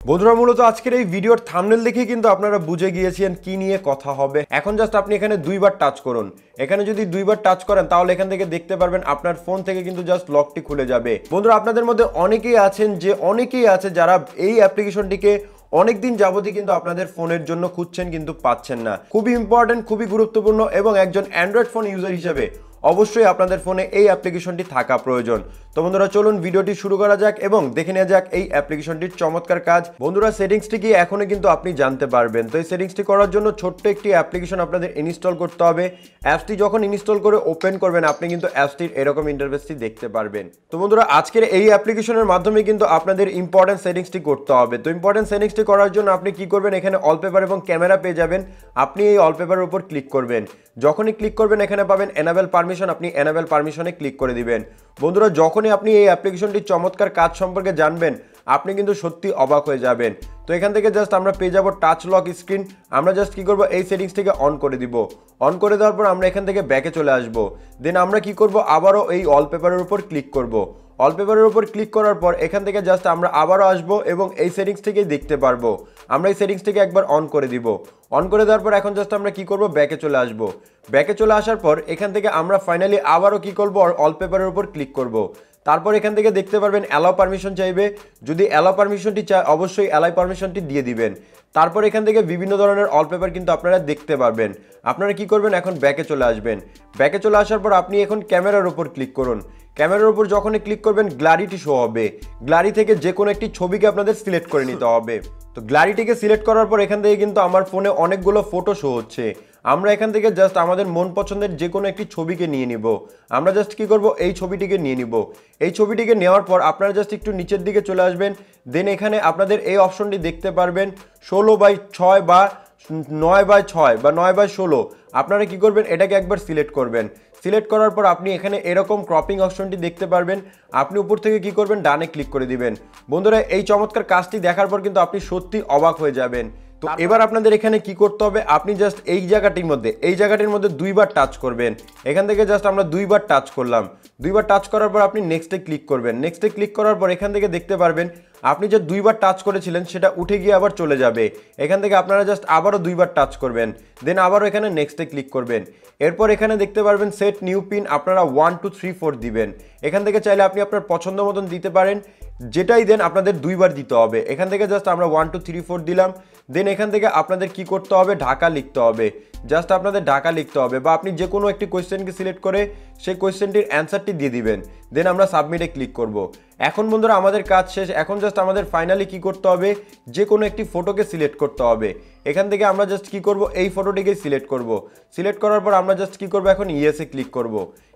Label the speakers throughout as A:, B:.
A: বন্ধুরা মূলত আজকের এই ভিডিওর থাম্বনেল দেখে কিন্তু আপনারা বুঝে গিয়েছেন কি নিয়ে কথা হবে। এখন জাস্ট আপনি এখানে দুইবার টাচ করুন। এখানে যদি দুইবার টাচ করেন তাহলে এখান থেকে দেখতে পারবেন আপনার ফোন থেকে কিন্তু জাস্ট লকটি খুলে যাবে। বন্ধুরা আপনাদের মধ্যে অনেকেই আছে যারা এই অ্যাপ্লিকেশনটিকে অনেকদিন যাবতই কিন্তু আপনাদের ফোনের জন্য খুঁজছেন কিন্তু পাচ্ছেন না। খুবই ইম্পর্টেন্ট, খুবই গুরুত্বপূর্ণ এবং একজন অ্যান্ড্রয়েড ফোন ইউজার হিসেবে অবশ্যই আপনাদের ফোনে এই অ্যাপ্লিকেশনটি থাকা প্রয়োজন। তো বন্ধুরা চলুন ভিডিওটি শুরু করা যাক এবং দেখে নেওয়া যাক এই অ্যাপ্লিকেশনটির চমৎকার কাজ। বন্ধুরা সেটিংসটি কি এখনই কিন্তু আপনি জানতে পারবেন। তো এই সেটিংসটি করার জন্য ছোট্ট একটি অ্যাপ্লিকেশন আপনাদের ইনস্টল করতে হবে। অ্যাপসটি যখন ইনস্টল করে ওপেন করবেন আপনি কিন্তু অ্যাপসটির এরকম ইন্টারফেসটি দেখতে পারবেন। তো বন্ধুরা আজকের এই অ্যাপ্লিকেশনের মাধ্যমে কিন্তু আপনাদের ইম্পর্টেন্ট সেটিংসটি করতে হবে। তো ইম্পর্টেন্ট সেটিংসটি করার জন্য আপনি কি করবেন, এখানে ওয়ালপেপার এবং ক্যামেরা পেয়ে যাবেন। আপনি এই ওয়ালপেপারের উপর ক্লিক করবেন। যখনই ক্লিক করবেন এখানে পাবেন এনেবল পারমিশন, আপনি এনেবল পারমিশনে ক্লিক করে দিবেন। বন্ধুরা যখনই আপনি এই অ্যাপ্লিকেশনটির চমৎকার কাজ সম্পর্কে জানবেন আপনি কিন্তু সত্যি অবাক হয়ে যাবেন। তো এখান থেকে জাস্ট আমরা পেয়ে যাব টাচ লক স্ক্রিন। আমরা জাস্ট কি করব, এই সেটিংসটিকে অন করে দিব। অন করে দেওয়ার পর আমরা এখান থেকে ব্যাকে চলে আসব। দেন আমরা কি করব, আবারও এই ওয়ালপেপারের উপর ক্লিক করব। ওয়ালপেপারের উপর ক্লিক করার পর এখান থেকে জাস্ট আমরা আবারও আসব এবং এই সেটিংস থেকেই দেখতে পারবো। আমরা এই সেটিংসটিকে একবার অন করে দিব। অন করে দেওয়ার পর এখন জাস্ট আমরা কি করব, ব্যাকে চলে আসব। ব্যাকে চলে আসার পর এখান থেকে আমরা ফাইনালি আবারও কি করব, ওয়ালপেপারের উপর ক্লিক করব। তারপর এখান থেকে দেখতে পারবেন অ্যালাউ পারমিশন চাইবে। যদি অ্যালাউ পারমিশনটি চায় অবশ্যই অ্যালাউ পারমিশনটি দিয়ে দিবেন। তারপর এখান থেকে বিভিন্ন ধরনের ওয়ালপেপার কিন্তু আপনারা দেখতে পারবেন। আপনারা কি করবেন, এখন ব্যাকে চলে আসবেন। ব্যাকে চলে আসার পর আপনি এখন ক্যামেরার উপর ক্লিক করুন। ক্যামেরার উপর যখনই ক্লিক করবেন গ্লারিটি শো হবে। গ্লারি থেকে যে কোনো একটি ছবিকে আপনাদের সিলেক্ট করে নিতে হবে। তো গ্লারিটিকে সিলেক্ট করার পর এখান থেকে কিন্তু আমার ফোনে অনেকগুলো ফটো শো হচ্ছে। আমরা এখান থেকে জাস্ট আমাদের মন পছন্দের যে কোনো একটি ছবিকে নিয়ে নিব। আমরা জাস্ট কি করব, এই ছবিটিকে নিয়ে নিব। এই ছবিটিকে নেওয়ার পর আপনারা জাস্ট একটু নিচের দিকে চলে আসবেন। দেন এখানে আপনাদের এই অপশনটি দেখতে পারবেন 16/6 বা 9/6 বা 9/16। আপনারা কি করবেন, এটাকে একবার সিলেক্ট করবেন। সিলেক্ট করার পর আপনি এখানে এরকম ক্রপিং অপশনটি দেখতে পারবেন। আপনি উপর থেকে কি করবেন, ডানে ক্লিক করে দিবেন। বন্ধুরা এই চমৎকার কাজটি দেখার পর কিন্তু আপনি সত্যি অবাক হয়ে যাবেন। তো এবার আপনাদের এখানে কি করতে হবে, আপনি জাস্ট এই জায়গাটির মধ্যে দুইবার টাচ করবেন। এখান থেকে জাস্ট আমরা দুইবার টাচ করলাম। দুইবার টাচ করার পর আপনি নেক্সটে ক্লিক করবেন। নেক্সটে ক্লিক করার পর এখান থেকে দেখতে পারবেন আপনি যে দুইবার টাচ করেছিলেন সেটা উঠে গিয়ে আবার চলে যাবে। এখান থেকে আপনারা জাস্ট আবারও দুইবার টাচ করবেন। দেন আবারও এখানে নেক্সটে ক্লিক করবেন। এরপর এখানে দেখতে পারবেন সেট নিউ পিন, আপনারা 1 2 3 4 দিবেন। এখান থেকে চাইলে আপনি আপনার পছন্দ মতন দিতে পারেন, যেটাই দেন আপনাদের দুইবার দিতে হবে। এখান থেকে জাস্ট আমরা 1 2 3 4 দিলাম। দেন এখান থেকে আপনাদের কি করতে হবে, ঢাকা লিখতে হবে। জাস্ট আপনাদের ঢাকা লিখতে হবে বা আপনি যে কোনো একটি কোয়েশ্চেনকে সিলেক্ট করে সেই কোয়েশ্চেনটির অ্যান্সারটি দিয়ে দিবেন। দেন আমরা সাবমিটে ক্লিক করব। এখন বন্ধুরা আমাদের কাজ শেষ। এখন জাস্ট আমাদের ফাইনালি কি করতে হবে, যে কোনো একটি ফটোকে সিলেক্ট করতে হবে। এখান থেকে আমরা জাস্ট কি করব, এই ফটোটিকে সিলেক্ট করব। সিলেক্ট করার পর আমরা জাস্ট কি করব, এখন ইয়েসে ক্লিক করব।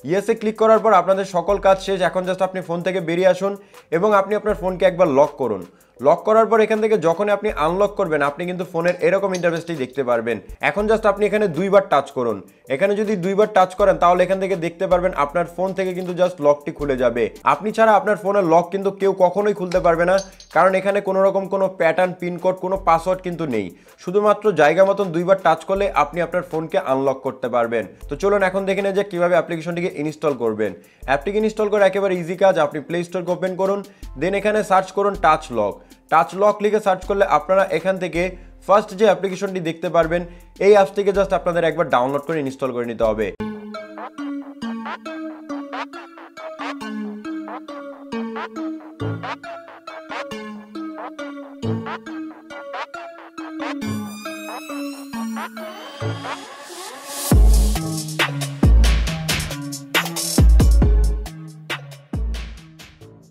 A: ইয়েসে ক্লিক করার পর আপনাদের সকল কাজ শেষ। এখন জাস্ট আপনি ফোন থেকে বেরিয়ে আসুন এবং আপনি আপনার ফোনকে একবার লক করুন। লক করার পর এখান থেকে যখন আপনি আনলক করবেন আপনি কিন্তু ফোনের এরকম ইন্টারফেসটি দেখতে পারবেন। এখন জাস্ট আপনি এখানে দুইবার টাচ করুন। এখানে যদি দুইবার টাচ করেন তাহলে এখান থেকে দেখতে পারবেন আপনার ফোন থেকে কিন্তু জাস্ট লকটি খুলে যাবে। আপনি ছাড়া আপনার ফোনের লক কিন্তু কেউ কখনোই খুলতে পারবে না, কারণ এখানে কোনো রকম কোনো প্যাটার্ন, পিনকোড, কোনো পাসওয়ার্ড কিন্তু নেই। শুধুমাত্র জায়গা মতন দুইবার টাচ করলে আপনি আপনার ফোনকে আনলক করতে পারবেন। তো চলুন এখন দেখে নেওয়া যাক কীভাবে অ্যাপ্লিকেশনটিকে ইনস্টল করবেন। অ্যাপটিকে ইনস্টল করা একেবারে ইজি কাজ। আপনি প্লে স্টোরকে ওপেন করুন। দেন এখানে সার্চ করুন টাচ লক। টাচ লক লিখে সার্চ করলে আপনারা এখান থেকে ফার্স্ট যে অ্যাপ্লিকেশনটি দেখতে পারবেন এই অ্যাপসটিকে জাস্ট আপনাদের একবার ডাউনলোড করে ইনস্টল করে নিতে হবে।